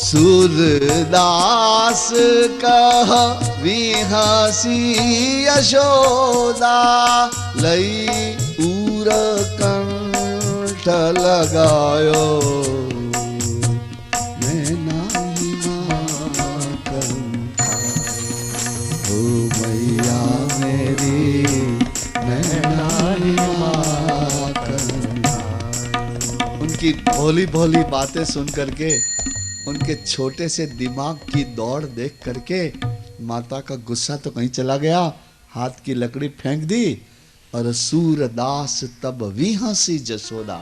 सूरदास कह विहसी यशोदा लई उर कंठ लगायो मैं नाही माखन ओ मैया मेरी मैं नाही माखन। उनकी भोली भोली बातें सुन करके, उनके छोटे से दिमाग की दौड़ देख करके माता का गुस्सा तो कहीं चला गया, हाथ की लकड़ी फेंक दी और सूरदास तब भी हंसी जसोदा,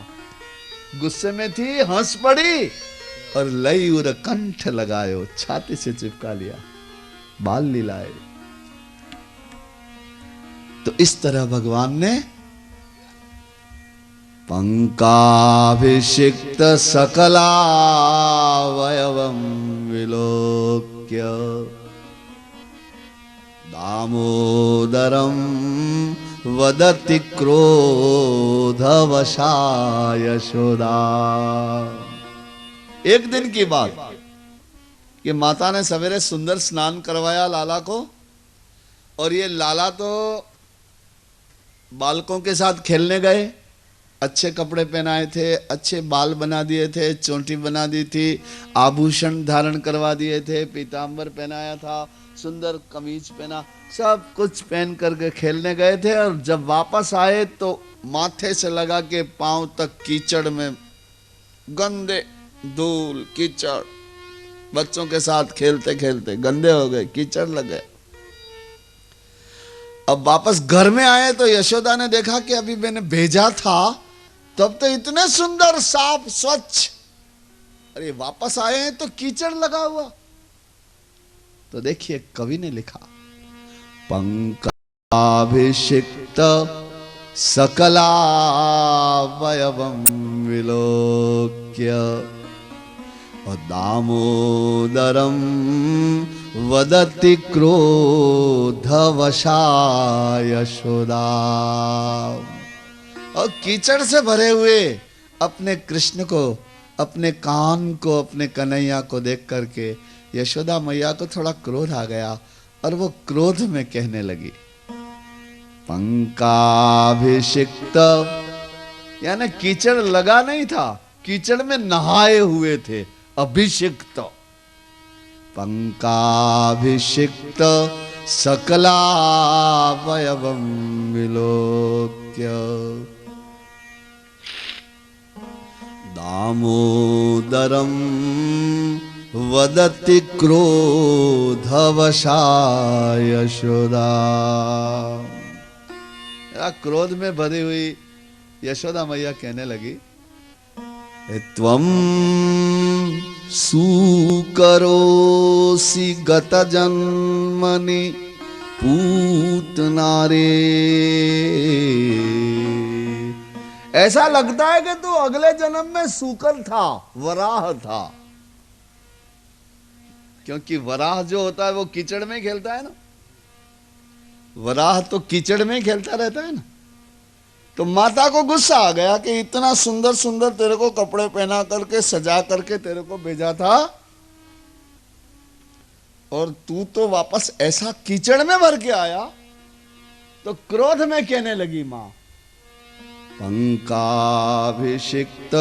गुस्से में थी हंस पड़ी और लई उर कंठ लगायो, छाती से चिपका लिया, बाल लीलाए। तो इस तरह भगवान ने पंकाभिषिक्त सकलावयवं विलोक्य दामोदरं वदति क्रोधवशा यशोदा। एक दिन की बात कि माता ने सवेरे सुंदर स्नान करवाया लाला को, और ये लाला तो बालकों के साथ खेलने गए, अच्छे कपड़े पहनाए थे, अच्छे बाल बना दिए थे, चोटी बना दी थी, आभूषण धारण करवा दिए थे, पीतांबर पहनाया था, सुंदर कमीज पहना, सब कुछ पहन करके खेलने गए थे। और जब वापस आए तो माथे से लगा के पांव तक कीचड़ में, गंदे, धूल कीचड़, बच्चों के साथ खेलते खेलते गंदे हो गए, कीचड़ लग गए। अब वापस घर में आए तो यशोदा ने देखा कि अभी मैंने भेजा था तब तो इतने सुंदर साफ स्वच्छ, अरे वापस आए हैं तो कीचड़ लगा हुआ। तो देखिए कवि ने लिखा पंकाभिषिक्त सकलावयवं विलोक्य दामोदरं वदति क्रोधवशा यशोदा। और कीचड़ से भरे हुए अपने कृष्ण को, अपने कान को, अपने कन्हैया को देख करके यशोदा मैया को थोड़ा क्रोध आ गया और वो क्रोध में कहने लगी पंकाभिषिक्त, यानी कीचड़ लगा नहीं था, कीचड़ में नहाए हुए थे, अभिषिक्त। पंकाभिषिक्त सकलावयवं विलोक्य दामोदरं वदति क्रोधवशा यशोदा। क्रोध में भरी हुई यशोदा मैया कहने लगी त्वं सुकरोसि गत जन्मनि पूतना रे। ऐसा लगता है कि तू अगले जन्म में सूकर था, वराह था, क्योंकि वराह जो होता है वो कीचड़ में खेलता है ना, वराह तो कीचड़ में खेलता रहता है ना। तो माता को गुस्सा आ गया कि इतना सुंदर सुंदर तेरे को कपड़े पहना करके सजा करके तेरे को भेजा था और तू तो वापस ऐसा कीचड़ में भर के आया। तो क्रोध में कहने लगी मां पंकाभिषिक्त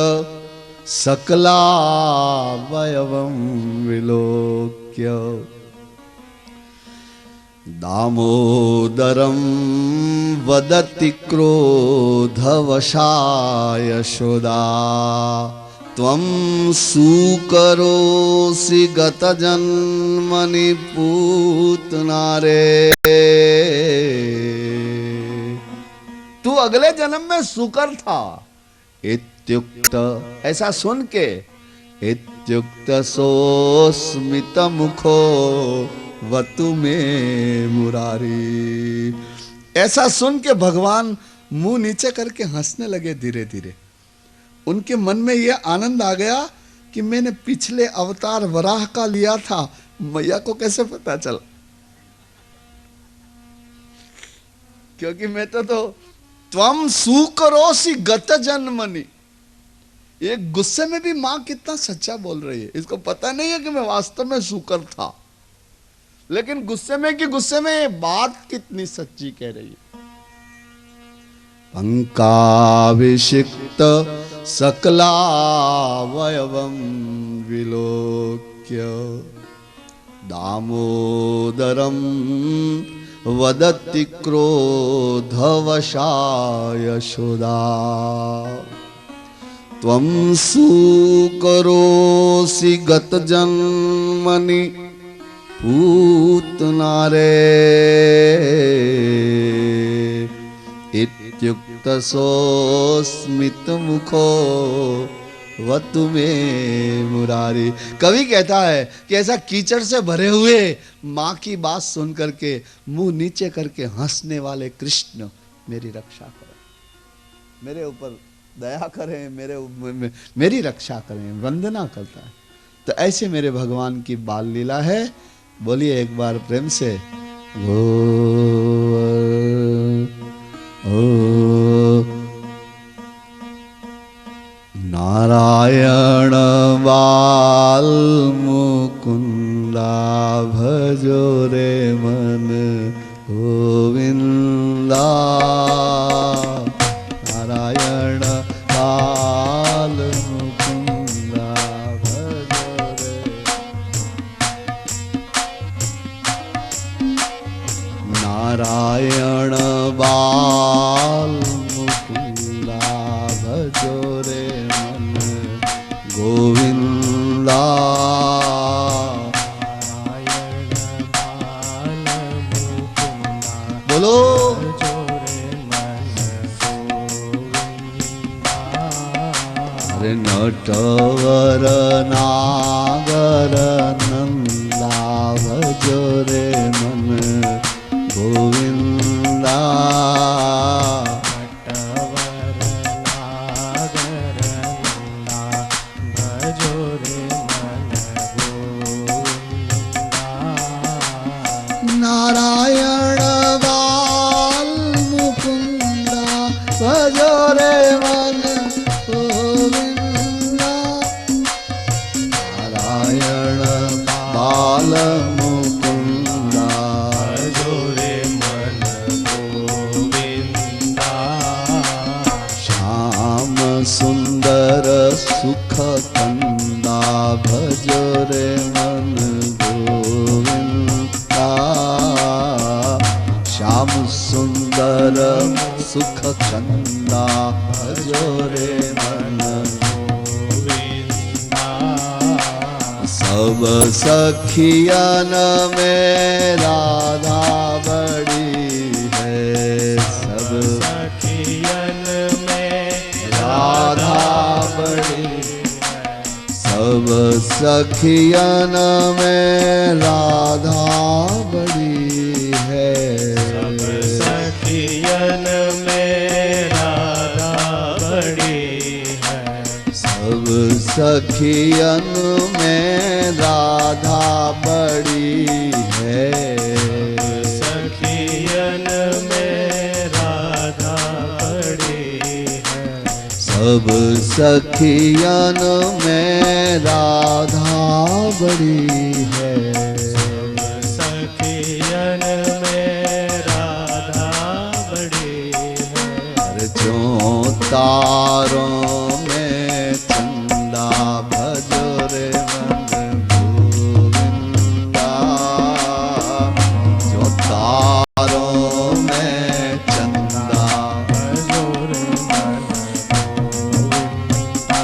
सकलावयवं विलोक्य दामोदरं वदति क्रोधवशा यशोदा। त्वं सुकरोसि गत जन्मनि पूतना रे। तू अगले जन्म में सुकर था। इत्युक्त, ऐसा सुन के, इत्युक्त सोस्मित मुखो वतु में मुरारी। ऐसा सुन के भगवान मुंह नीचे करके हंसने लगे धीरे धीरे। उनके मन में यह आनंद आ गया कि मैंने पिछले अवतार वराह का लिया था, मैया को कैसे पता चला। क्योंकि मैं तो त्वम सुकरोसी गत जन्मनि। ये गुस्से में भी मां कितना सच्चा बोल रही है। इसको पता नहीं है कि मैं वास्तव में सुकर था, लेकिन गुस्से में कि गुस्से में ये बात कितनी सच्ची कह रही है। पंकाभिषिक्त सकलावयवं विलोक्य दामोदरं वदति क्रोधवशाय यशोदा। त्वं सुकरोसि गतजन्मनि पूतनारे इत्युक्तसोऽस्मितमुखो वतु मे मुरारी। कवि कहता है कि ऐसा कीचड़ से भरे हुए माँ की बात सुन करके मुंह नीचे करके हंसने वाले कृष्ण मेरी रक्षा करें, मेरे ऊपर दया करें, मेरी रक्षा करें, वंदना करता है। तो ऐसे मेरे भगवान की बाल लीला है। बोलिए एक बार प्रेम से नारायण बाल मुकुंदा भजो रे मन गोविंदा। नारायण बाल मुकुंदा भजो रे। नारायण बाल मुकुंदा भजो रे मन गोविंदा। बोलो अरे नटवर नागर नंदा भजो रे मन गोविंदा। नारायण बाल मुकुंदा भजो रे मन गोविंदा। नारायण बाल मुकुंदा भजो रे मन गोविंदा। श्याम सुंदर सुख कंदा भजो रे मन गोविंदा। श्याम सुंदर सुख कंदा भजो रे मन गोविंदा। सब सखियन में राधा बड़ी है, सब सखियन में राधा बड़ी है। सब सखियन में राधा बड़ी है, सब सखियन में राधा बड़ी है। सब सखियन में राधा बड़ी है, सखियन में राधा बड़ी है। सब सखियन में राधा बड़ी है, सब सखियन में राधा बड़ी है। जो तारों में चंदा भजो रे मन गोविंदा। जो तारों में चंदा भजो रे मन गोविंदा।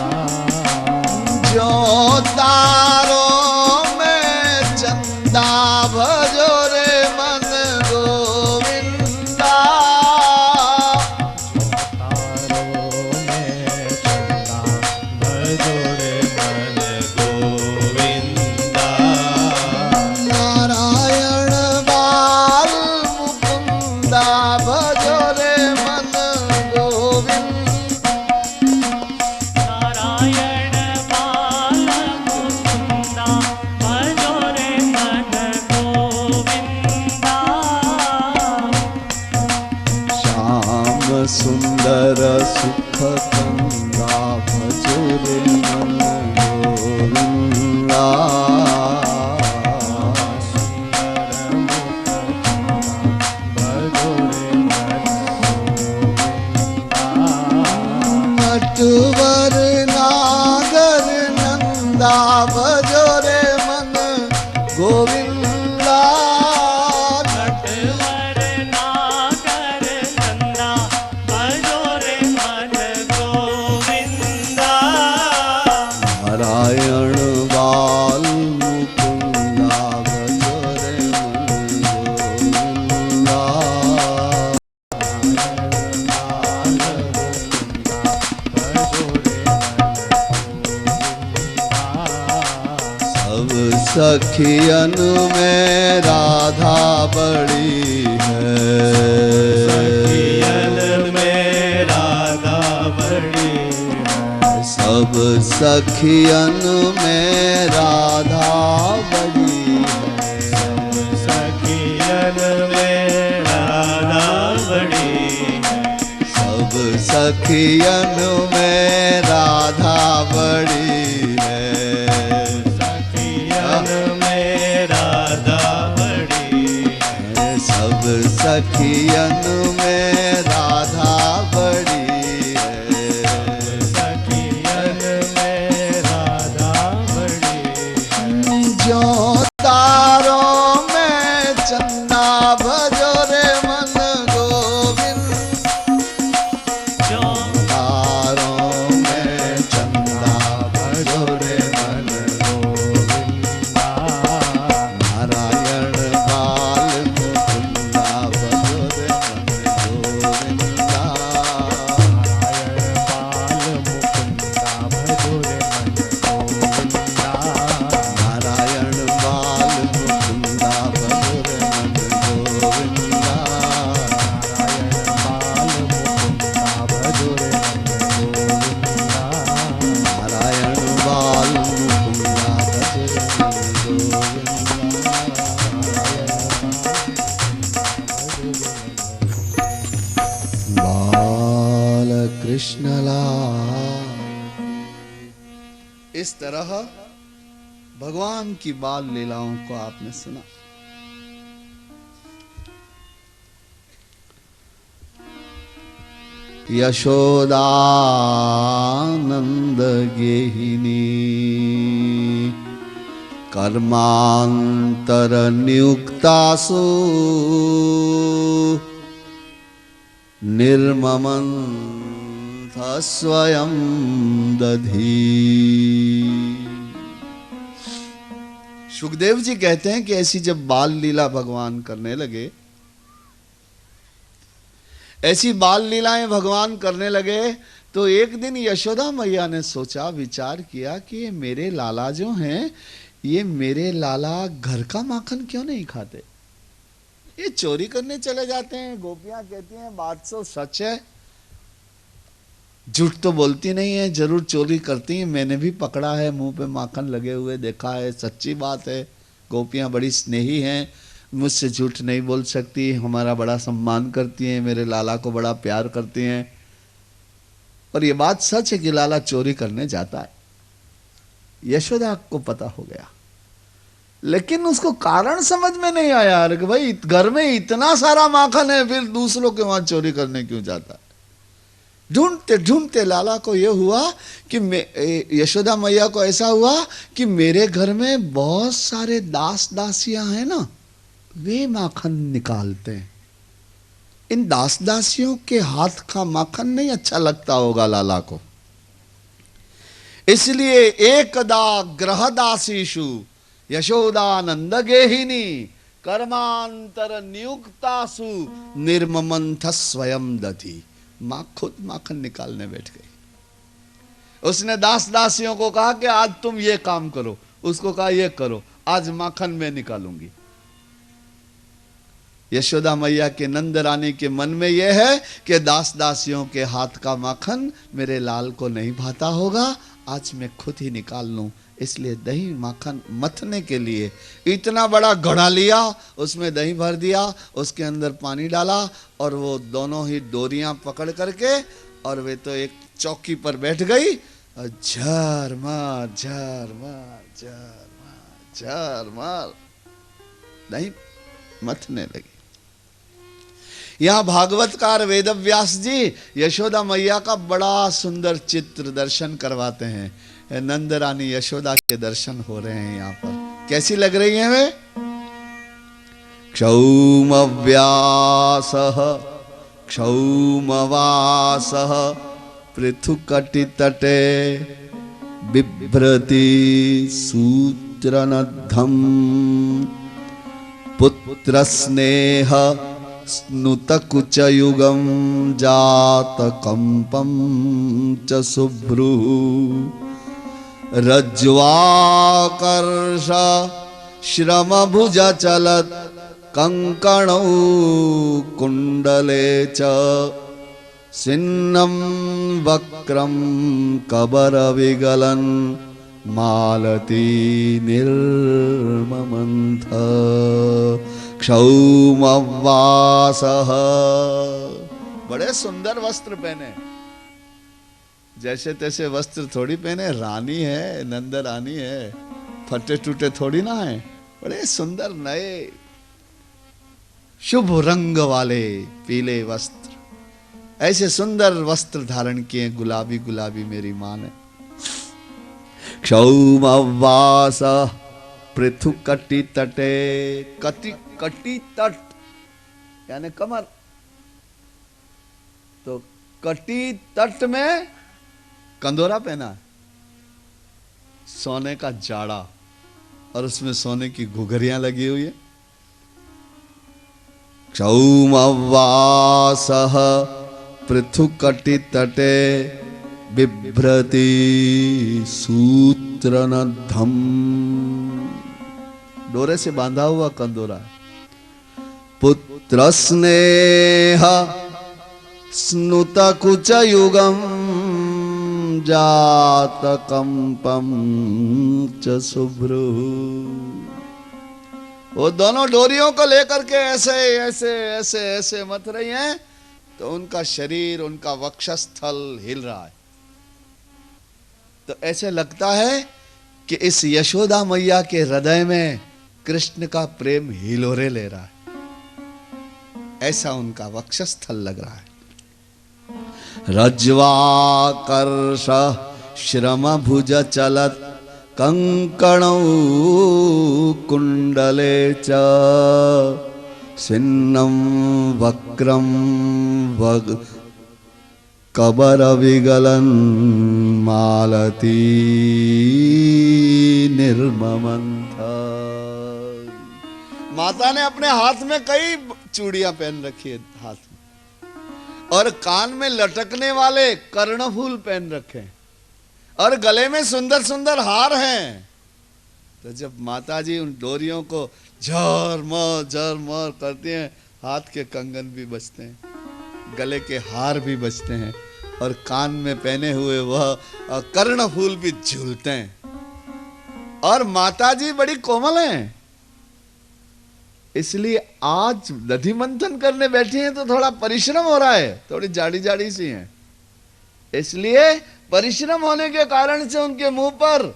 जो तारों में चंदा भजो रे मन गोविंदा। श्याम सुंदर सुख कंदा भजो रे मन गोविंदा। नटवर नागर नंदा भजो रे मन गोविंदा। नटवर नागर नंदा भजो रे मन गोविंदा। नारायण बाल मुकुंदा भजो रे मन गोविंदा। सब सखियन में राधा बड़ी है। सखियन में राधा बड़ी है। सब सखियन में राधा बड़ी है। सखियन में राधा बड़ी है। सब सखियन में राधा बड़ी है। सखियन में राधा बड़ी है। सब सखियन में राधा बड़ी है। सखियन में राधा बड़ी है। जो तारों में चंदा भजो रे मन गोविंद। जो तारों में चंदा भजो रे मन गोविंदा। नारायण बाल मुकुंदा भजो रे मन गोविंदा। नारायण बाल मुकुंदा भजो रे मन गोविंदा। नारायण बाल मुकुंदा भजो रे मन गोविंदा। बाल कृष्ण लाल। इस तरह भगवान की बाल लीलाओं को आपने सुना। यशोदानंद गेहिनी कर्मांतर नियुक्तासु निर्ममंथ स्वयं दधी। सुखदेव जी कहते हैं कि ऐसी जब बाल लीला भगवान करने लगे, ऐसी बाल लीलाएं भगवान करने लगे, तो एक दिन यशोदा मैया ने सोचा, विचार किया कि ये मेरे लाला जो हैं, ये मेरे लाला घर का माखन क्यों नहीं खाते? ये चोरी करने चले जाते हैं। गोपियां कहती हैं बात तो सच है, झूठ तो बोलती नहीं है, जरूर चोरी करती हैं। मैंने भी पकड़ा है, मुंह पे माखन लगे हुए देखा है, सच्ची बात है। गोपियां बड़ी स्नेही हैं, मुझसे झूठ नहीं बोल सकती, हमारा बड़ा सम्मान करती हैं, मेरे लाला को बड़ा प्यार करती हैं। और ये बात सच है कि लाला चोरी करने जाता है। यशोदा को पता हो गया, लेकिन उसको कारण समझ में नहीं आया कि भाई घर में इतना सारा माखन है, फिर दूसरों के वहां चोरी करने क्यों जाता है। ढूंढते ढूंढते लाला को यह हुआ कि यशोदा मैया को ऐसा हुआ कि मेरे घर में बहुत सारे दास दासियां हैं ना, वे माखन निकालते हैं। इन दास दासियों के हाथ का माखन नहीं अच्छा लगता होगा लाला को, इसलिए एकदा ग्रहदासीषु यशोदानंद गेहिनी कर्मांतर नियुक्तासु निर्ममंथ स्वयं दधी। मां खुद माखन निकालने बैठ गई। उसने दास दासियों को कहा कि आज तुम ये काम करो, उसको कहा ये करो, आज माखन मैं निकालूंगी। यशोदा मैया के नंद रानी के मन में यह है कि दास दासियों के हाथ का माखन मेरे लाल को नहीं भाता होगा, आज मैं खुद ही निकाल लूं। इसलिए दही माखन मथने के लिए इतना बड़ा घड़ा लिया, उसमें दही भर दिया, उसके अंदर पानी डाला और वो दोनों ही डोरियां पकड़ करके और वे तो एक चौकी पर बैठ गई और झरमार झरमार झरमार झरमार दही मथने लगी। यहाँ भागवतकार वेदव्यास जी यशोदा मैया का बड़ा सुंदर चित्र दर्शन करवाते हैं। नंद रानी यशोदा के दर्शन हो रहे हैं यहाँ पर। कैसी लग रही हैं वे? क्षौमव्यासः क्षौमवासः पृथुकटितटे बिभ्रति सूत्रनद्धम् पुत्रस्नेह स्नुतकुचयुगं जातकम्पं च शुभ्रुः रज्ज्वाकर्ष श्रमभुजचलत् कंकणौ कुण्डले च सिन्नं वक्रं कबरविगलन् मालती निर्ममन्थ क्षौमवासः। बड़े सुंदर वस्त्र पहने, जैसे तैसे वस्त्र थोड़ी पहने, रानी है, नंद रानी है, फटे टूटे थोड़ी ना है, बड़े सुंदर नए शुभ रंग वाले पीले वस्त्र, ऐसे सुंदर वस्त्र धारण किए, गुलाबी गुलाबी मेरी मां ने। क्षौमवास पृथु कटी तटे, कटी तट यानी कमर, तो कटी तट में कंदोरा पहना है, सोने का जाड़ा, और उसमें सोने की घुघरियां लगी हुई है। क्षौमवासः पृथुकटि तटे बिभ्रति सूत्रनद्धम्, डोरे से बांधा हुआ कंदोरा। पुत्र स्नेह स्नुतकुचयुगम् जातकम्पं च शुभ्रुः। वो दोनों डोरियों को लेकर के ऐसे ऐसे ऐसे ऐसे मत रही हैं, तो उनका शरीर, उनका वक्षस्थल हिल रहा है। तो ऐसे लगता है कि इस यशोदा मैया के हृदय में कृष्ण का प्रेम हिलोरे ले रहा है, ऐसा उनका वक्षस्थल लग रहा है। रज्ज्वाकर्ष श्रमभुज चलत् कंकणौ कुण्डले च सिन्नं वक्रं कबरविगलन् मालती निर्ममन्थ। माता ने अपने हाथ में कई चूड़ियां पहन रखी है हाथ में, और कान में लटकने वाले कर्णफूल पहन रखे हैं, और गले में सुंदर सुंदर हार हैं। तो जब माता जी उन डोरियों को झरमर करती हैं, हाथ के कंगन भी बजते हैं, गले के हार भी बजते हैं, और कान में पहने हुए वह कर्णफूल भी झूलते हैं। और माता जी बड़ी कोमल हैं, इसलिए आज दधि मंथन करने बैठी हैं तो थोड़ा परिश्रम हो रहा है, थोड़ी जाड़ी जाड़ी सी हैं, इसलिए परिश्रम होने के कारण से उनके मुंह पर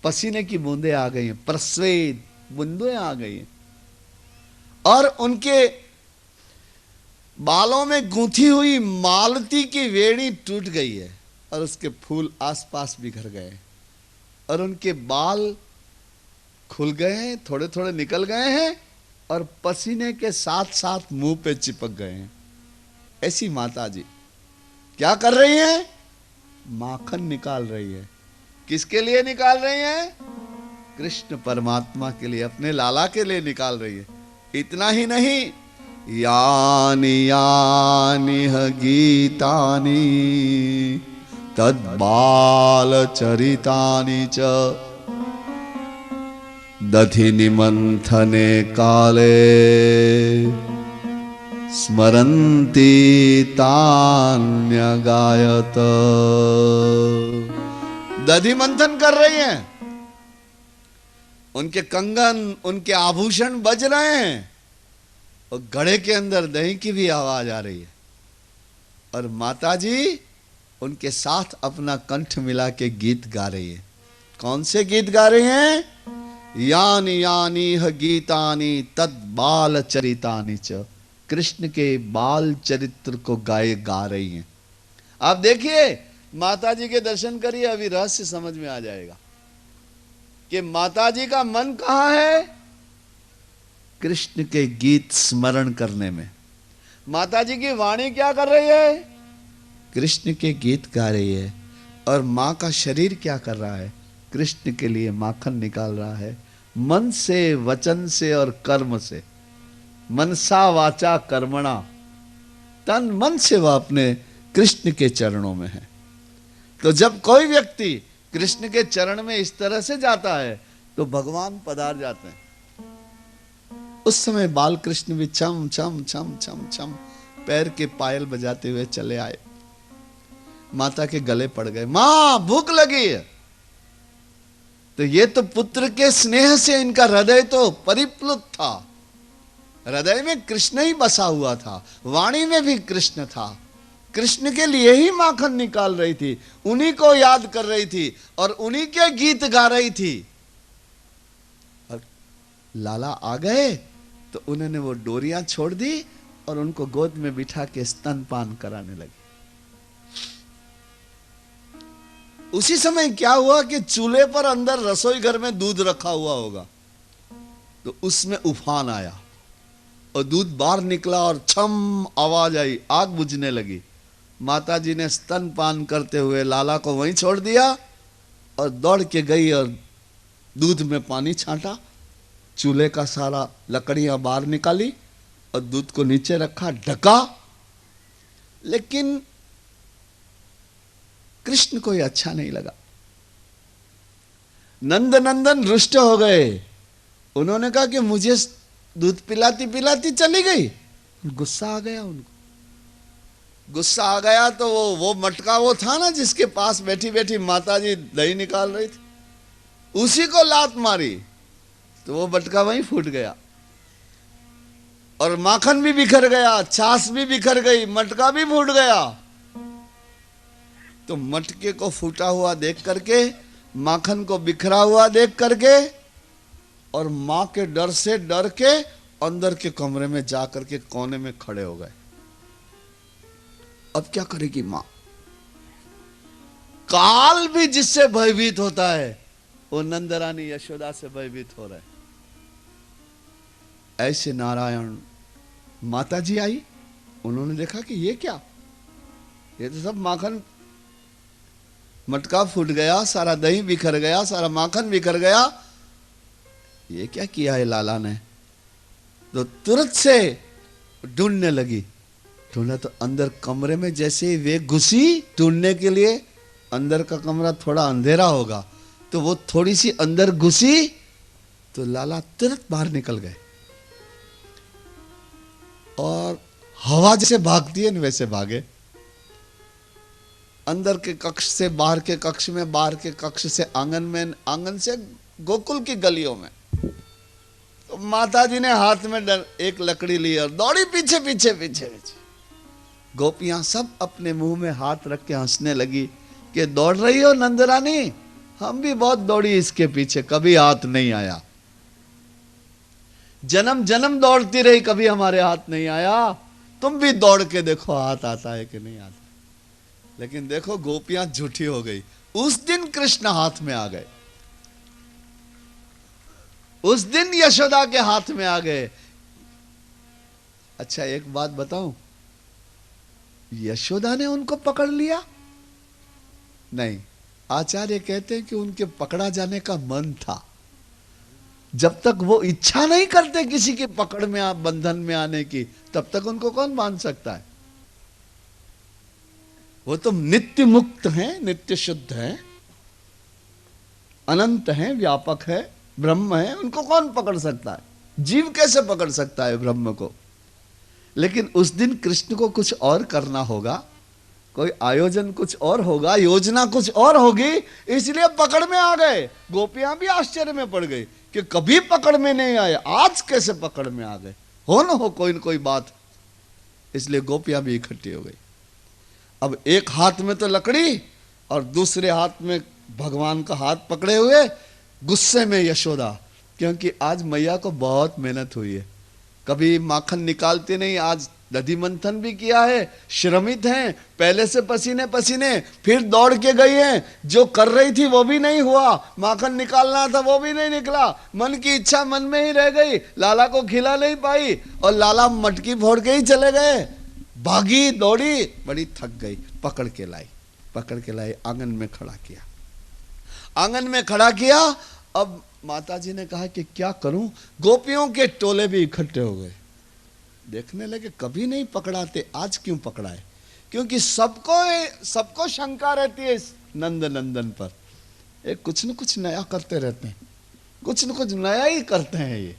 पसीने की बूंदें आ गई हैं, प्रस्वेद बूंदें आ गई हैं, और उनके बालों में गूंथी हुई मालती की वेणी टूट गई है, और उसके फूल आसपास बिखर गए, और उनके बाल खुल गए हैं, थोड़े थोड़े निकल गए हैं, और पसीने के साथ साथ मुंह पे चिपक गए हैं। ऐसी माता जी क्या कर रही हैं? माखन निकाल रही है। किसके लिए निकाल रही हैं? कृष्ण परमात्मा के लिए, अपने लाला के लिए निकाल रही है। इतना ही नहीं, यानि यानि ह गीतानि तद्बाल चरितानि च दधिनि मंथने काले स्मरन्ति तान्यगायत। दधि मंथन कर रही हैं, उनके कंगन, उनके आभूषण बज रहे हैं और घड़े के अंदर दही की भी आवाज आ रही है। और माताजी उनके साथ अपना कंठ मिला के गीत गा रही है। कौन से गीत गा रही हैं? यानी यानी ह गीतानि तद बाल चरितानि च, कृष्ण के बाल चरित्र को गा रही हैं। आप देखिए, माताजी के दर्शन करिए, अभी रहस्य समझ में आ जाएगा कि माताजी का मन कहां है? कृष्ण के गीत स्मरण करने में। माताजी की वाणी क्या कर रही है? कृष्ण के गीत गा रही है। और मां का शरीर क्या कर रहा है? कृष्ण के लिए माखन निकाल रहा है, मन से, वचन से और कर्म से। मनसा वाचा कर्मणा, तन मन से वह अपने कृष्ण के चरणों में है। तो जब कोई व्यक्ति कृष्ण के चरण में इस तरह से जाता है तो भगवान पधार जाते हैं। उस समय बाल कृष्ण भी छम छम छम छम छम पैर के पायल बजाते हुए चले आए, माता के गले पड़ गए। मां, भूख लगी है। तो ये तो पुत्र के स्नेह से इनका हृदय तो परिप्लुत था, हृदय में कृष्ण ही बसा हुआ था, वाणी में भी कृष्ण था। कृष्ण के लिए ही माखन निकाल रही थी, उन्हीं को याद कर रही थी और उन्हीं के गीत गा रही थी। और लाला आ गए तो उन्होंने वो डोरियां छोड़ दी और उनको गोद में बिठा के स्तनपान कराने लगे। उसी समय क्या हुआ कि चूल्हे पर अंदर रसोई घर में दूध रखा हुआ होगा, तो उसमें उफान आया और दूध बाहर निकला और छम आवाज आई, आग बुझने लगी। माताजी ने स्तनपान करते हुए लाला को वहीं छोड़ दिया और दौड़ के गई और दूध में पानी छांटा, चूल्हे का सारा लकड़ियां बाहर निकाली और दूध को नीचे रखा, ढका। लेकिन कृष्ण को यह अच्छा नहीं लगा। नंद नंदन रुष्ट हो गए। उन्होंने कहा कि मुझे दूध पिलाती पिलाती चली गई। गुस्सा आ गया उनको। गुस्सा आ गया तो वो मटका वो था ना जिसके पास बैठी बैठी माताजी दही निकाल रही थी, उसी को लात मारी तो वो मटका वहीं फूट गया और माखन भी बिखर गया, छाछ भी बिखर गई, मटका भी फूट गया। तो मटके को फूटा हुआ देख करके, माखन को बिखरा हुआ देख करके और मां के डर से डर के अंदर के कमरे में जाकर के कोने में खड़े हो गए। अब क्या करेगी मां? काल भी जिससे भयभीत होता है वो नंदरानी यशोदा से भयभीत हो रहे। ऐसे नारायण माताजी आई, उन्होंने देखा कि ये क्या, ये तो सब माखन, मटका फूट गया, सारा दही बिखर गया, सारा माखन बिखर गया, ये क्या किया है लाला ने। तो तुरंत से ढूंढने लगी। ढूंढा तो अंदर कमरे में जैसे वे घुसी ढूंढने के लिए, अंदर का कमरा थोड़ा अंधेरा होगा, तो वो थोड़ी सी अंदर घुसी तो लाला तुरंत बाहर निकल गए और हवा जैसे भागती है न वैसे भागे। अंदर के कक्ष से बाहर के कक्ष में, बाहर के कक्ष से आंगन में, आंगन से गोकुल की गलियों में। तो माताजी ने हाथ में एक लकड़ी ली और दौड़ी पीछे पीछे पीछे पीछे। गोपियां सब अपने मुंह में हाथ रख के हंसने लगी कि दौड़ रही हो नंदरानी, हम भी बहुत दौड़ी इसके पीछे, कभी हाथ नहीं आया। जन्म जन्म दौड़ती रही, कभी हमारे हाथ नहीं आया। तुम भी दौड़ के देखो हाथ आता है कि नहीं आता। लेकिन देखो गोपियां झूठी हो गई। उस दिन कृष्ण हाथ में आ गए, उस दिन यशोदा के हाथ में आ गए। अच्छा एक बात बताऊं, यशोदा ने उनको पकड़ लिया? नहीं, आचार्य कहते हैं कि उनके पकड़ा जाने का मन था। जब तक वो इच्छा नहीं करते किसी के पकड़ में, बंधन में आने की, तब तक उनको कौन बांध सकता है। वो तो नित्य मुक्त हैं, नित्य शुद्ध हैं, अनंत हैं, व्यापक है, ब्रह्म है, उनको कौन पकड़ सकता है। जीव कैसे पकड़ सकता है ब्रह्म को। लेकिन उस दिन कृष्ण को कुछ और करना होगा, कोई आयोजन कुछ और होगा, योजना कुछ और होगी, इसलिए पकड़ में आ गए। गोपियां भी आश्चर्य में पड़ गई कि कभी पकड़ में नहीं आए, आज कैसे पकड़ में आ गए, हो ना हो कोई न कोई बात। इसलिए गोपियां भी इकट्ठी हो गई। अब एक हाथ में तो लकड़ी और दूसरे हाथ में भगवान का हाथ पकड़े हुए गुस्से में यशोदा, क्योंकि आज मैया को बहुत मेहनत हुई है, कभी माखन निकालती नहीं, आज दधी मंथन भी किया है, श्रमित हैं, पहले से पसीने पसीने, फिर दौड़ के गई हैं, जो कर रही थी वो भी नहीं हुआ, माखन निकालना था वो भी नहीं निकला, मन की इच्छा मन में ही रह गई, लाला को खिला नहीं पाई और लाला मटकी फोड़ के ही चले गए। भागी दौड़ी, बड़ी थक गई, पकड़ के लाई, आंगन में खड़ा किया, आंगन में खड़ा किया। अब माताजी ने कहा कि क्या करूं, गोपियों के टोले भी इकट्ठे हो गए, देखने लगे कभी नहीं पकड़ाते, आज क्यों पकड़ाए, क्योंकि सबको शंका रहती है इस नंद नंदन पर, ये कुछ न कुछ नया करते रहते हैं, कुछ न कुछ नया ही करते हैं ये।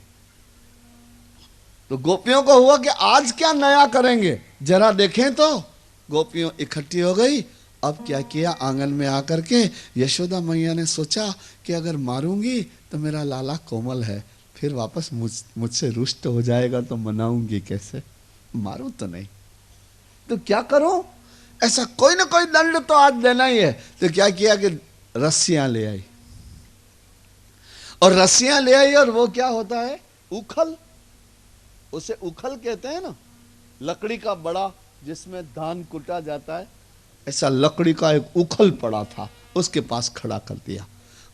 तो गोपियों को हुआ कि आज क्या नया करेंगे, जरा देखें। तो गोपियों इकट्ठी हो गई। अब क्या किया, आंगन में आकर के यशोदा मैया ने सोचा कि अगर मारूंगी तो मेरा लाला कोमल है, फिर वापस मुझसे रुष्ट हो जाएगा, तो मनाऊंगी कैसे, मारूं तो नहीं, तो क्या करूं, ऐसा कोई ना कोई दंड तो आज देना ही है। तो क्या किया कि रस्सियां ले आई, और रस्सियां ले आई, और वो क्या होता है, उखल, उसे उखल कहते हैं ना, लकड़ी का बड़ा जिसमें धान कुटा जाता है, ऐसा लकड़ी का एक उखल पड़ा था, उसके पास खड़ा कर दिया,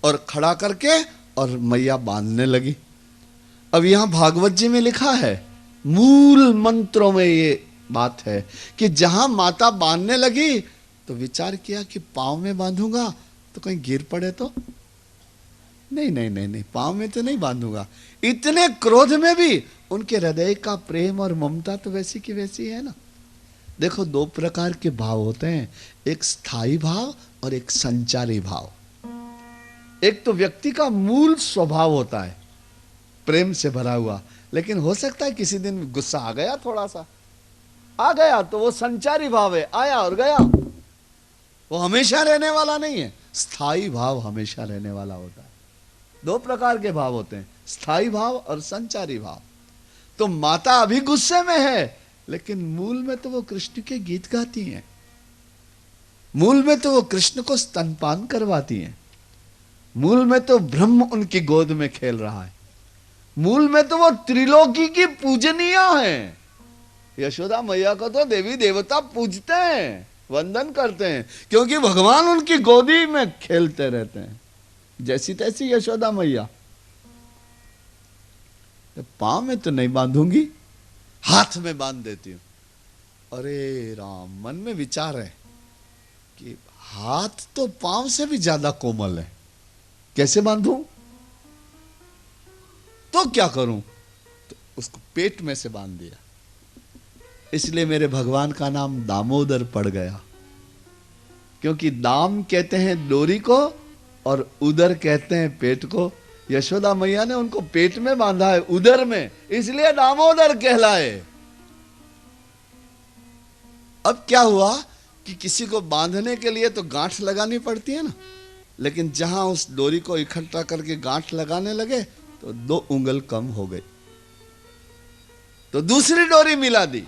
और खड़ा करके और मैया बांधने लगी। अब यहां भागवत जी में लिखा है, मूल मंत्रों में ये बात है कि जहां माता बांधने लगी तो विचार किया कि पांव में बांधूंगा तो कहीं गिर पड़े तो नहीं नहीं नहीं नहीं, पांव में तो नहीं बांधूंगा। इतने क्रोध में भी उनके हृदय का प्रेम और ममता तो वैसी की वैसी है ना। देखो, दो प्रकार के भाव होते हैं, एक स्थायी भाव और एक संचारी भाव। एक तो व्यक्ति का मूल स्वभाव होता है प्रेम से भरा हुआ, लेकिन हो सकता है किसी दिन गुस्सा आ गया, थोड़ा सा आ गया, तो वो संचारी भाव है, आया और गया, वो हमेशा रहने वाला नहीं है। स्थायी भाव हमेशा रहने वाला होता है। दो प्रकार के भाव होते हैं, स्थायी भाव और संचारी भाव। तो माता अभी गुस्से में है, लेकिन मूल में तो वो कृष्ण के गीत गाती हैं, मूल में तो वो कृष्ण को स्तनपान करवाती हैं, मूल में तो ब्रह्म उनकी गोद में खेल रहा है, मूल में तो वो त्रिलोकी की पूजनीय हैं। यशोदा मैया को तो देवी देवता पूजते हैं, वंदन करते हैं, क्योंकि भगवान उनकी गोदी में खेलते रहते हैं। जैसी तैसी यशोदा मैया, पांव में तो नहीं बांधूंगी, हाथ में बांध देती हूं। अरे राम, मन में विचार है कि हाथ तो पांव से भी ज्यादा कोमल है, कैसे बांधूं, तो क्या करूं, तो उसको पेट में से बांध दिया। इसलिए मेरे भगवान का नाम दामोदर पड़ गया, क्योंकि दाम कहते हैं डोरी को और उदर कहते हैं पेट को। यशोदा मैया ने उनको पेट में बांधा है, उदर में, इसलिए दामोदर कहलाए। अब क्या हुआ कि किसी को बांधने के लिए तो गांठ लगानी पड़ती है ना, लेकिन जहां उस डोरी को इकट्ठा करके गांठ लगाने लगे तो 2 उंगल कम हो गई, तो दूसरी डोरी मिला दी,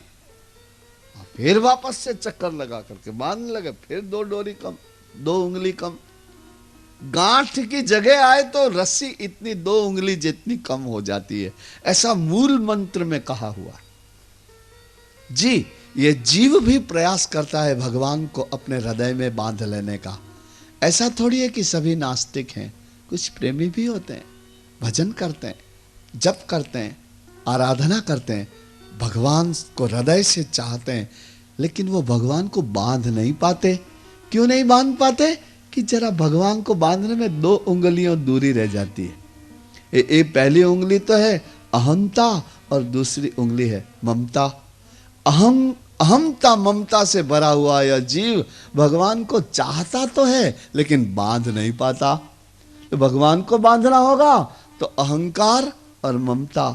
फिर वापस से चक्कर लगा करके बांधने लगे, फिर 2 डोरी कम, 2 उंगली कम, गांठ की जगह आए तो रस्सी इतनी 2 उंगली जितनी कम हो जाती है। ऐसा मूल मंत्र में कहा हुआ जी। ये जीव भी प्रयास करता है भगवान को अपने हृदय में बांध लेने का। ऐसा थोड़ी है कि सभी नास्तिक हैं, कुछ प्रेमी भी होते हैं, भजन करते हैं, जप करते हैं, आराधना करते हैं, भगवान को हृदय से चाहते हैं, लेकिन वो भगवान को बांध नहीं पाते। क्यों नहीं बांध पाते? कि जरा भगवान को बांधने में 2 उंगलियों दूरी रह जाती है। ये पहली उंगली तो है अहंता और दूसरी उंगली है ममता। अहमता ममता से भरा हुआ यह जीव भगवान को चाहता तो है, लेकिन बांध नहीं पाता। तो भगवान को बांधना होगा तो अहंकार और ममता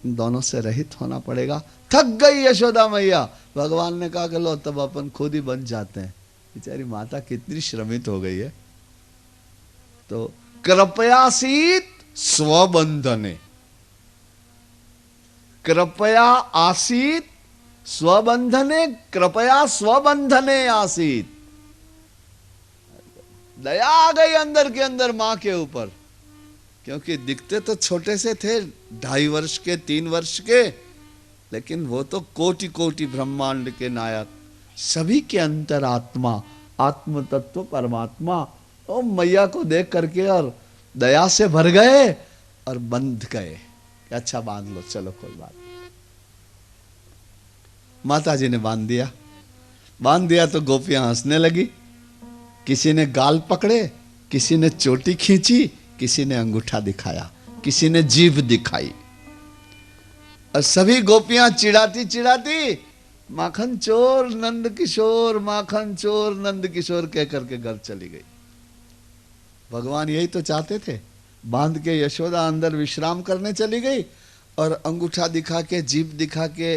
दोनों से रहित होना पड़ेगा। थक गई यशोदा मैया, भगवान ने कहा कि लो तब अपन खुद ही बन जाते हैं, बेचारी माता कितनी श्रमित हो गई है। तो कृपयासीत स्वबंधने, कृपया आसीत स्वबंधने, कृपया स्वबंधने आसीत। दया आ गई अंदर के अंदर मां के ऊपर, क्योंकि दिखते तो छोटे से थे, 2.5 वर्ष के, 3 वर्ष के, लेकिन वो तो कोटि कोटि ब्रह्मांड के नायक, सभी के अंतरात्मा, आत्म तत्व परमात्मा। ओ मैया को देख करके और दया से भर गए और बंध गए। अच्छा बांध लो, चलो कोई बात। माता जी ने बांध दिया। बांध दिया तो गोपियां हंसने लगी। किसी ने गाल पकड़े, किसी ने चोटी खींची, किसी ने अंगूठा दिखाया, किसी ने जीभ दिखाई, और सभी गोपियां चिढ़ाती चिढ़ाती माखन चोर नंद किशोर, माखन चोर नंद किशोर कह करके घर चली गई। भगवान यही तो चाहते थे। बांध के यशोदा अंदर विश्राम करने चली गई और अंगूठा दिखा के, जीभ दिखा के,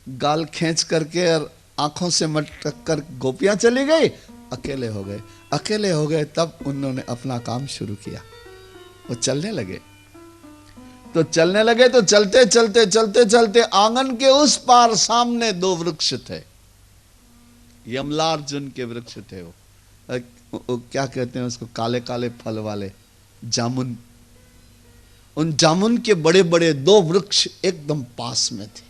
गाल खींच करके और आंखों से मटक कर गोपियां चली गई। अकेले हो गए। अकेले हो गए तब उन्होंने अपना काम शुरू किया। वो चलने लगे। तो चलने लगे तो चलते चलते चलते चलते आंगन के उस पार सामने 2 वृक्ष थे। यमलार्जुन के वृक्ष थे। वो क्या कहते हैं उसको, काले काले फल वाले जामुन। उन जामुन के बड़े बड़े 2 वृक्ष एकदम पास में थे।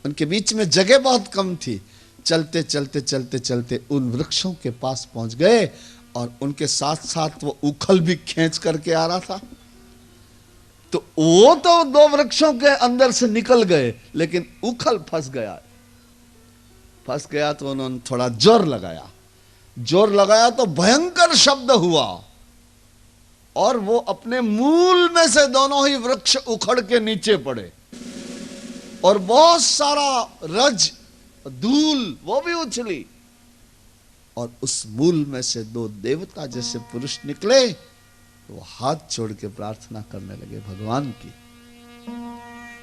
उनके बीच में जगह बहुत कम थी। चलते चलते चलते चलते उन वृक्षों के पास पहुंच गए और उनके साथ साथ वो उखल भी खींच करके आ रहा था। तो वो तो 2 वृक्षों के अंदर से निकल गए, लेकिन उखल फंस गया। फंस गया तो उन्होंने थोड़ा जोर लगाया। जोर लगाया तो भयंकर शब्द हुआ और वो अपने मूल में से दोनों ही वृक्ष उखड़ के नीचे पड़े और बहुत सारा रज धूल वो भी उछली और उस मूल में से 2 देवता जैसे पुरुष निकले। वो हाथ जोड़ के प्रार्थना करने लगे भगवान की।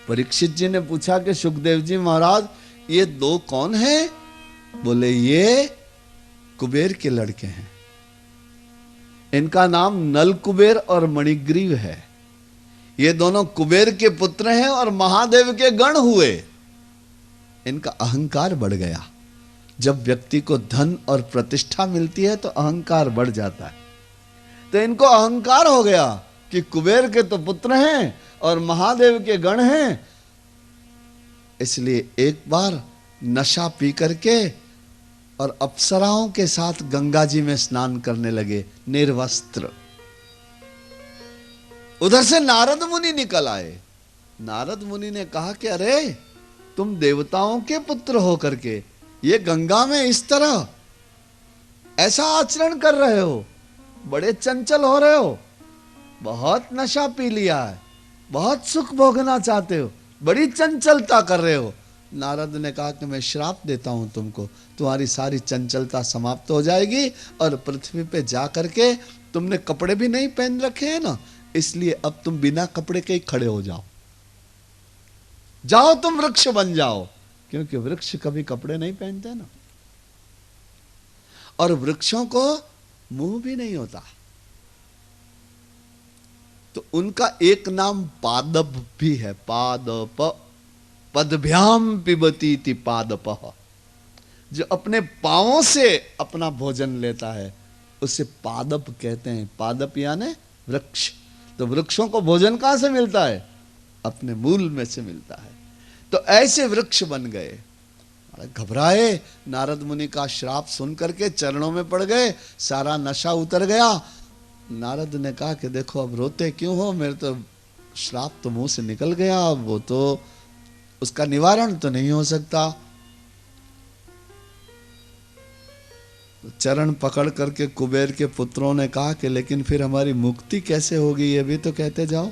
परीक्षित जी ने पूछा कि सुखदेव जी महाराज ये 2 कौन हैं? बोले ये कुबेर के लड़के हैं। इनका नाम नल कुबेर और मणिग्रीव है। ये दोनों कुबेर के पुत्र हैं और महादेव के गण हुए। इनका अहंकार बढ़ गया। जब व्यक्ति को धन और प्रतिष्ठा मिलती है तो अहंकार बढ़ जाता है। तो इनको अहंकार हो गया कि कुबेर के तो पुत्र हैं और महादेव के गण हैं। इसलिए एक बार नशा पी करके और अप्सराओं के साथ गंगा जी में स्नान करने लगे निर्वस्त्र। उधर से नारद मुनि निकल आए। नारद मुनि ने कहा कि अरे तुम देवताओं के पुत्र हो करके ये गंगा में इस तरह ऐसा आचरण कर रहे हो, बड़े चंचल हो रहे हो, बहुत नशा पी लिया है, बहुत सुख भोगना चाहते हो, बड़ी चंचलता कर रहे हो। नारद ने कहा कि मैं श्राप देता हूं तुमको, तुम्हारी सारी चंचलता समाप्त हो जाएगी और पृथ्वी पे जा करके, तुमने कपड़े भी नहीं पहन रखे हैं ना, इसलिए अब तुम बिना कपड़े के ही खड़े हो जाओ। जाओ तुम वृक्ष बन जाओ, क्योंकि वृक्ष कभी कपड़े नहीं पहनते ना, और वृक्षों को मुंह भी नहीं होता। तो उनका एक नाम पादप भी है। पादप, पदभ्याम पिबती ति पादपः। जो अपने पांवों से अपना भोजन लेता है उसे पादप कहते हैं। पादप यानी वृक्ष। तो वृक्षों को भोजन कहां से मिलता है? अपने मूल में से मिलता है। तो ऐसे वृक्ष बन गए। घबराए, नारद मुनि का श्राप सुन करके चरणों में पड़ गए, सारा नशा उतर गया। नारद ने कहा कि देखो अब रोते क्यों हो, मेरे तो श्राप तो मुंह से निकल गया, अब वो तो उसका निवारण तो नहीं हो सकता। तो चरण पकड़ करके कुबेर के पुत्रों ने कहा कि लेकिन फिर हमारी मुक्ति कैसे होगी, ये भी तो कहते जाओ।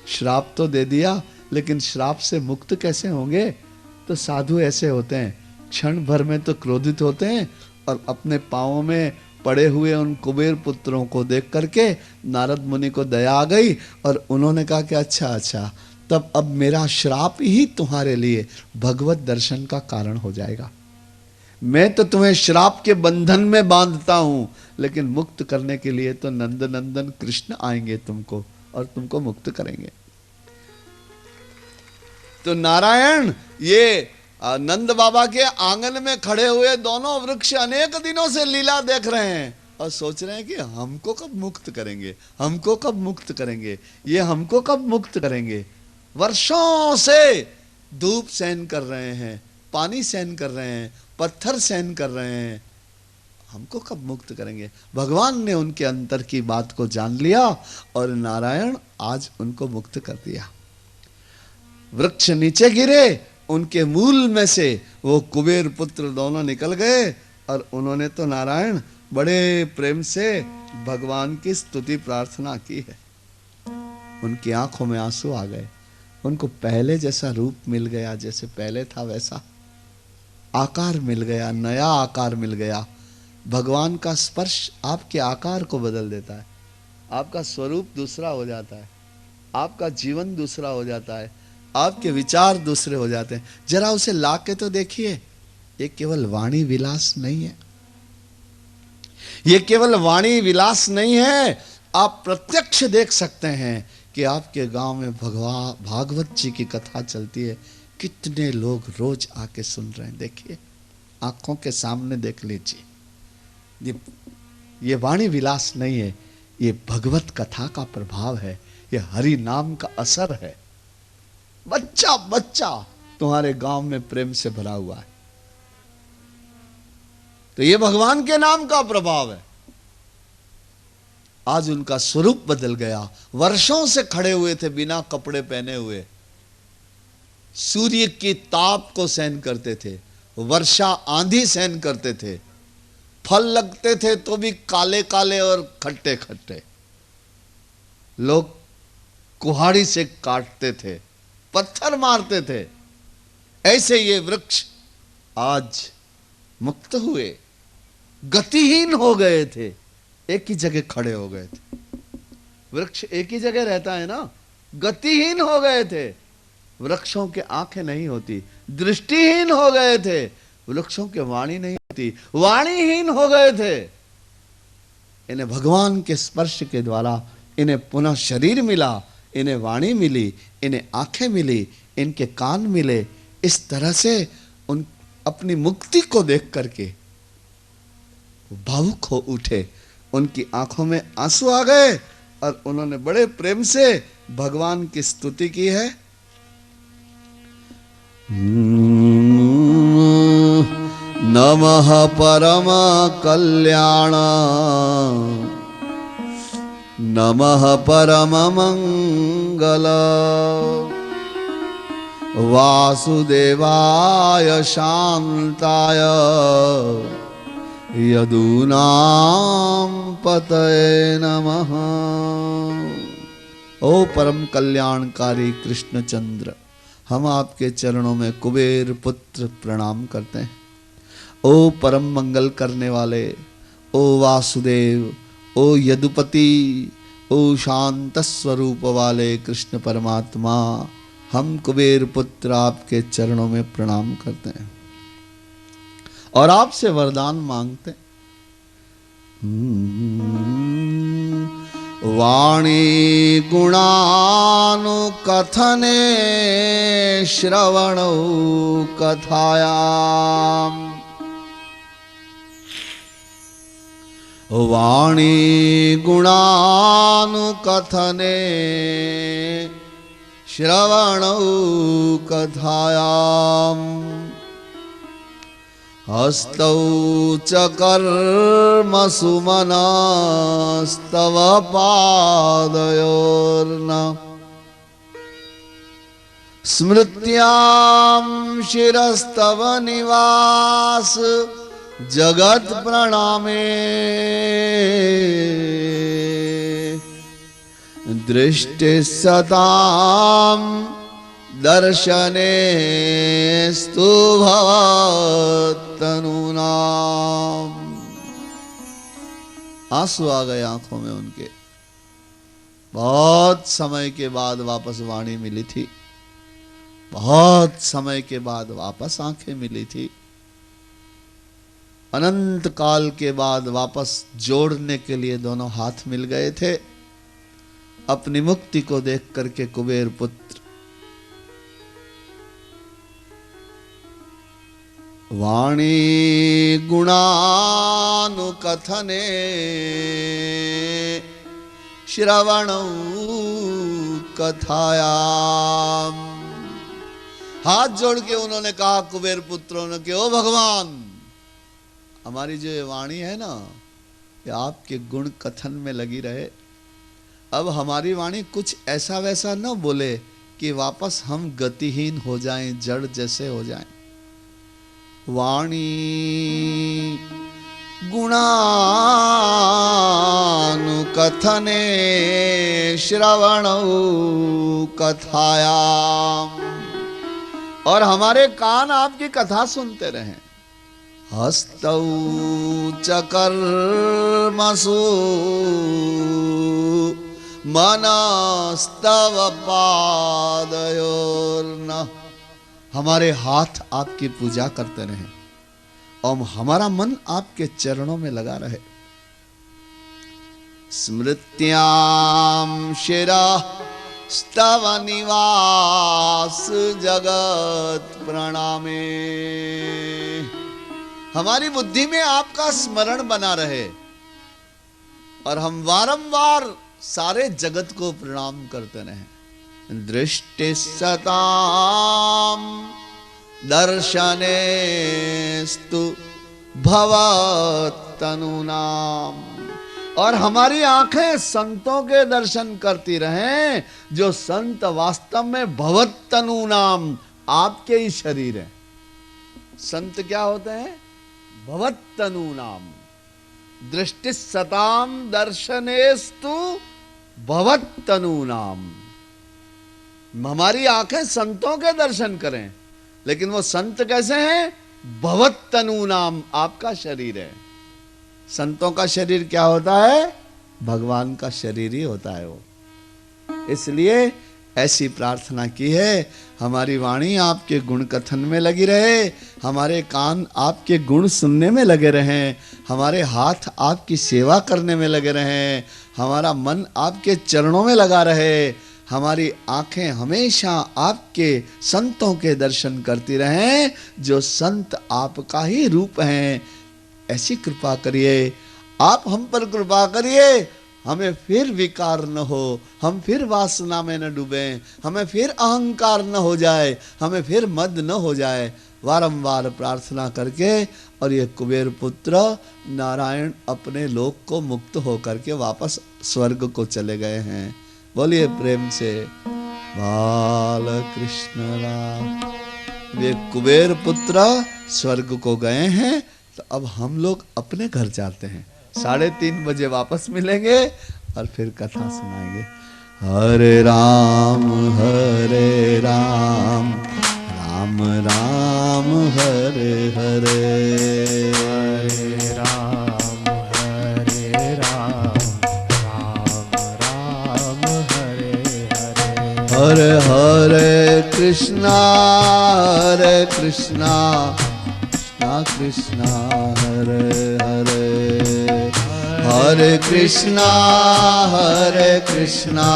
श्राप तो दे दिया, लेकिन श्राप से मुक्त कैसे होंगे? तो साधु ऐसे होते हैं, क्षण भर में तो क्रोधित होते हैं और अपने पांवों में पड़े हुए उन कुबेर पुत्रों को देख करके नारद मुनि को दया आ गई और उन्होंने कहा कि अच्छा अच्छा, तब अब मेरा श्राप ही तुम्हारे लिए भगवत दर्शन का कारण हो जाएगा। मैं तो तुम्हें श्राप के बंधन में बांधता हूं, लेकिन मुक्त करने के लिए तो नंद नंदन कृष्ण आएंगे तुमको और तुमको मुक्त करेंगे। तो नारायण ये नंद बाबा के आंगन में खड़े हुए दोनों वृक्ष अनेक दिनों से लीला देख रहे हैं और सोच रहे हैं कि हमको कब मुक्त करेंगे, हमको कब मुक्त करेंगे, ये हमको कब मुक्त करेंगे। वर्षों से धूप सहन कर रहे हैं, पानी सहन कर रहे हैं, पत्थर सहन कर रहे हैं, हमको कब मुक्त करेंगे। भगवान ने उनके अंतर की बात को जान लिया और नारायण आज उनको मुक्त कर दिया। वृक्ष नीचे गिरे, उनके मूल में से वो कुबेर पुत्र दोनों निकल गए और उन्होंने तो नारायण बड़े प्रेम से भगवान की स्तुति प्रार्थना की है। उनकी आंखों में आंसू आ गए, उनको पहले जैसा रूप मिल गया, जैसे पहले था वैसा आकार मिल गया, नया आकार मिल गया। भगवान का स्पर्श आपके आकार को बदल देता है, आपका स्वरूप दूसरा हो जाता है, आपका जीवन दूसरा हो जाता है, आपके विचार दूसरे हो जाते हैं। जरा उसे ला के तो देखिए, ये केवल वाणी विलास नहीं है, ये केवल वाणी विलास नहीं है। आप प्रत्यक्ष देख सकते हैं कि आपके गांव में भागवत जी की कथा चलती है, कितने लोग रोज आके सुन रहे हैं। देखिए, आंखों के सामने देख लीजिए। ये वाणी विलास नहीं है, ये भगवत कथा का प्रभाव है, ये हरि नाम का असर है। बच्चा बच्चा तुम्हारे गांव में प्रेम से भरा हुआ है, तो ये भगवान के नाम का प्रभाव है। आज उनका स्वरूप बदल गया। वर्षों से खड़े हुए थे बिना कपड़े पहने हुए, सूर्य की ताप को सहन करते थे, वर्षा आंधी सहन करते थे, फल लगते थे तो भी काले काले और खट्टे खट्टे, लोग कुहाड़ी से काटते थे, पत्थर मारते थे। ऐसे ये वृक्ष आज मुक्त हुए, गतिहीन हो गए थे, एक ही जगह खड़े हो गए थे। वृक्ष एक ही जगह रहता है ना, गतिहीन हो गए थे। वृक्षों के आंखें नहीं होती, दृष्टिहीन हो गए थे। वृक्षों के वाणी नहीं होती, वाणीहीन हो गए थे। इन्हें भगवान के स्पर्श के द्वारा इन्हें पुनः शरीर मिला, इन्हें वाणी मिली, इन्हें आंखें मिली, इनके कान मिले। इस तरह से उन अपनी मुक्ति को देख करके भावुक हो उठे, उनकी आंखों में आंसू आ गए और उन्होंने बड़े प्रेम से भगवान की स्तुति की है। नमः परम कल्याण, नमः परम मंगल, वासुदेवाय शांताय, यदूनां पतये नमः। ओ परम कल्याणकारी कृष्णचंद्र, हम आपके चरणों में कुबेर पुत्र प्रणाम करते हैं। ओ परम मंगल करने वाले, ओ वासुदेव, ओ यदुपति, ओ शांत स्वरूप वाले कृष्ण परमात्मा, हम कुबेर पुत्र आपके चरणों में प्रणाम करते हैं और आपसे वरदान मांगते हैं। वाणी गुणानुकथने श्रवणौ कथायाम्, वाणी गुणानुकथने श्रवणौ कथायाम्, हस्तौ च कर्मसु मनस्तव पादयोर्न, स्मृत्यां शिरस्तव निवास जगत प्रणामे, दृष्टि सतां दर्शने स्तु भवत्तनूनाम्। आंसू आ गए आंखों में उनके। बहुत समय के बाद वापस वाणी मिली थी, बहुत समय के बाद वापस आंखें मिली थी। अनंत काल के बाद वापस जोड़ने के लिए दोनों हाथ मिल गए थे। अपनी मुक्ति को देख करके कुबेर पुत्र वाणी गुणानुकथने श्रवणौ कथायाम। हाथ जोड़ के उन्होंने कहा कुबेर पुत्रों ने कि ओ भगवान, हमारी जो ये वाणी है ना, ये आपके गुण कथन में लगी रहे। अब हमारी वाणी कुछ ऐसा वैसा न बोले कि वापस हम गतिहीन हो जाएं, जड़ जैसे हो जाएं। वाणी गुणानुकथने श्रवणौ कथायाम, और हमारे कान आपकी कथा सुनते रहें। हस्तौ चकर्मसु मनस्तव पादयोर्न, हमारे हाथ आपकी पूजा करते रहें और हमारा मन आपके चरणों में लगा रहे। स्मृत्याम शिरा स्तव निवास जगत प्रणामे, हमारी बुद्धि में आपका स्मरण बना रहे और हम वारंबार सारे जगत को प्रणाम करते रहें। दृष्टि सताम दर्शनेस्तु भवतनुनाम, और हमारी आंखें संतों के दर्शन करती रहें, जो संत वास्तव में भवतनुनाम आपके ही शरीर हैं। संत क्या होते हैं? भवतनुनाम। दृष्टि सताम दर्शनेस्तु भवतनुनाम, हमारी आंखें संतों के दर्शन करें, लेकिन वो संत कैसे हैं? भवतनुनाम, आपका शरीर है। संतों का शरीर क्या होता है? भगवान का शरीर ही होता है वो। इसलिए ऐसी प्रार्थना की है, हमारी वाणी आपके गुण कथन में लगी रहे, हमारे कान आपके गुण सुनने में लगे रहें, हमारे हाथ आपकी सेवा करने में लगे रहें, हमारा मन आपके चरणों में लगा रहे, हमारी आंखें हमेशा आपके संतों के दर्शन करती रहें, जो संत आपका ही रूप हैं। ऐसी कृपा करिए, आप हम पर कृपा करिए, हमें फिर विकार न हो, हम फिर वासना में न डूबें, हमें फिर अहंकार न हो जाए, हमें फिर मद न हो जाए। वारंवार प्रार्थना करके, और ये कुबेर पुत्र नारायण अपने लोक को मुक्त होकर के वापस स्वर्ग को चले गए हैं। बोलिए प्रेम से बाल कृष्ण राम। वे कुबेर पुत्र स्वर्ग को गए हैं, तो अब हम लोग अपने घर जाते हैं। 3:30 बजे वापस मिलेंगे और फिर कथा सुनाएंगे। हरे राम राम राम हरे हरे, हरे राम राम राम हरे हरे, हरे हरे कृष्णा कृष्णा कृष्णा हरे हरे, हरे कृष्णा कृष्णा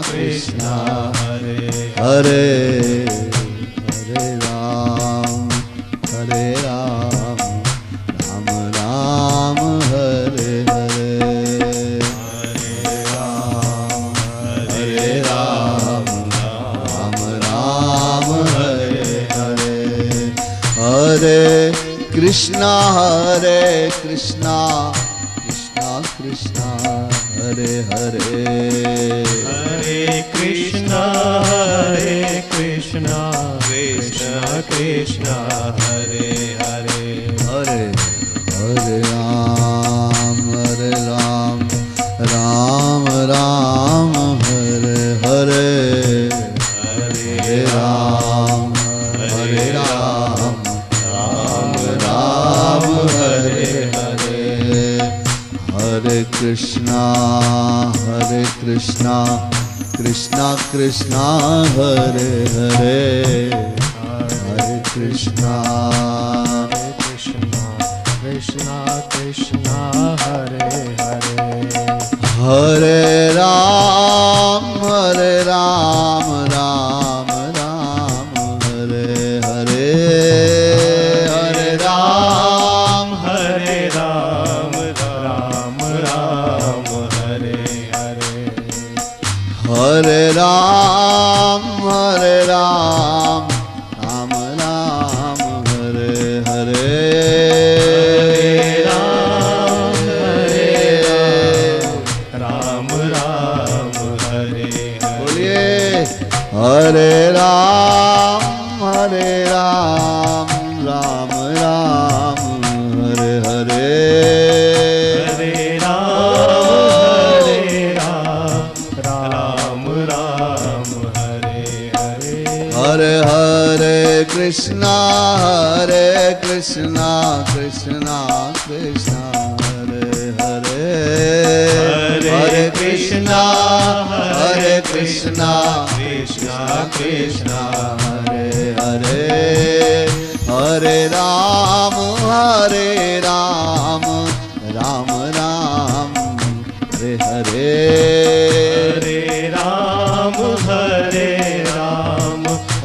कृष्णा हरे हरे, हरे राम राम राम हरे हरे, हरे राम राम राम हरे हरे, हरे कृष्णा कृष्णा कृष्णा हरे हरे, हरे कृष्णा कृष्णा कृष्णा हरे हरे, हरे हरे राम राम राम हरे हरे, हरे राम राम हरे हरे, हरे कृष्णा कृष्णा कृष्णा हरे हरे, हरे Krishna Krishna Krishna Hare Hare हरे राम राम राम हरे हरे हरे राम राम राम हरे हरे हरे राम राम राम हरे हरे राम राम हरे बोलिए हरे राम राम राम हरे हरे हरे राम राम हरे हरे हरे हरे कृष्णा कृष्णा कृष्णा हरे हरे हरे कृष्णा कृष्णा कृष्णा हरे हरे हरे राम राम राम हरे हरे हरे राम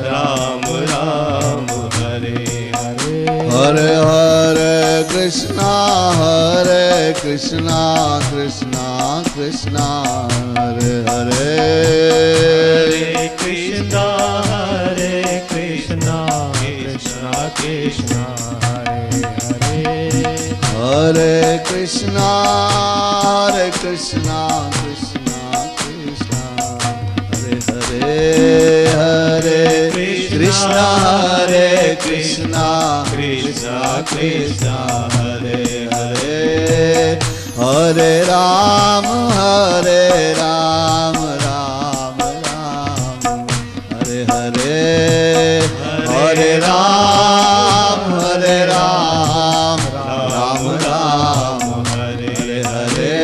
राम राम हरे हरे हरे हरे कृष्णा कृष्णा कृष्णा हरे हरे हरे कृष्णा कृष्णा कृष्णा हरे हरे हरे कृष्णा कृष्णा कृष्णा हरे हरे हरे कृष्णा कृष्णा कृष्णा हरे हरे हरे राम राम हरे हरे हरे राम राम हरे हरे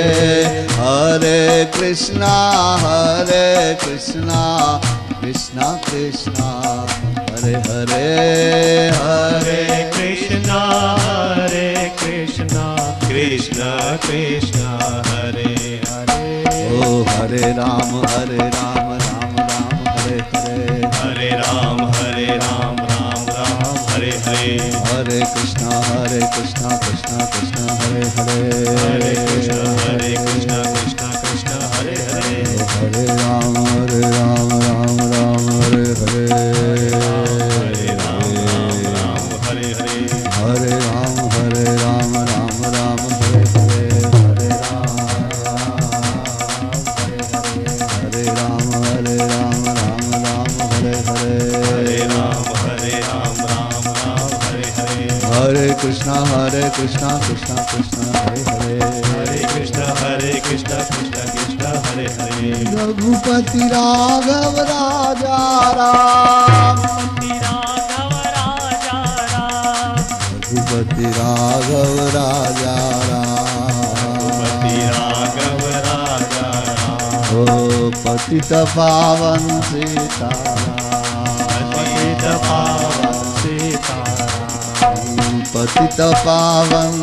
हरे कृष्णा कृष्णा कृष्णा हरे हरे हरे कृष्णा कृष्णा हरे हरे ओ हरे राम हरे हरे राम हरे हरे हरे कृष्णा कृष्णा हरे हरे हरे कृष्णा कृष्णा हरे हरे हरे राम हरे हरे हरे राम हरे हरे हरे राम हरे हरे हरे राम हरे हरे हरे राम हरे हरे हरे कृष्णा कृष्णा हरे हरे हरे कृष्णा कृष्णा हरे हरे रघुपति राघव राजा राम रघुपति राघव राजा राम ओ पतित पावन पतित पावन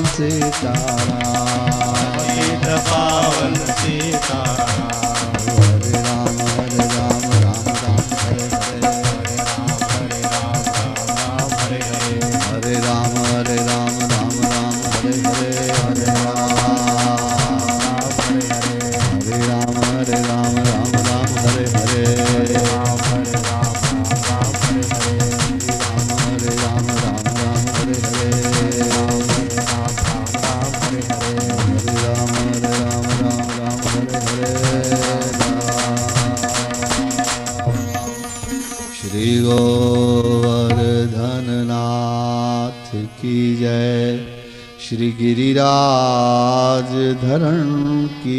हरे राम हरे राम हरे श्री गोवर्धन नाथ की जय, श्री गिरिराज धरण की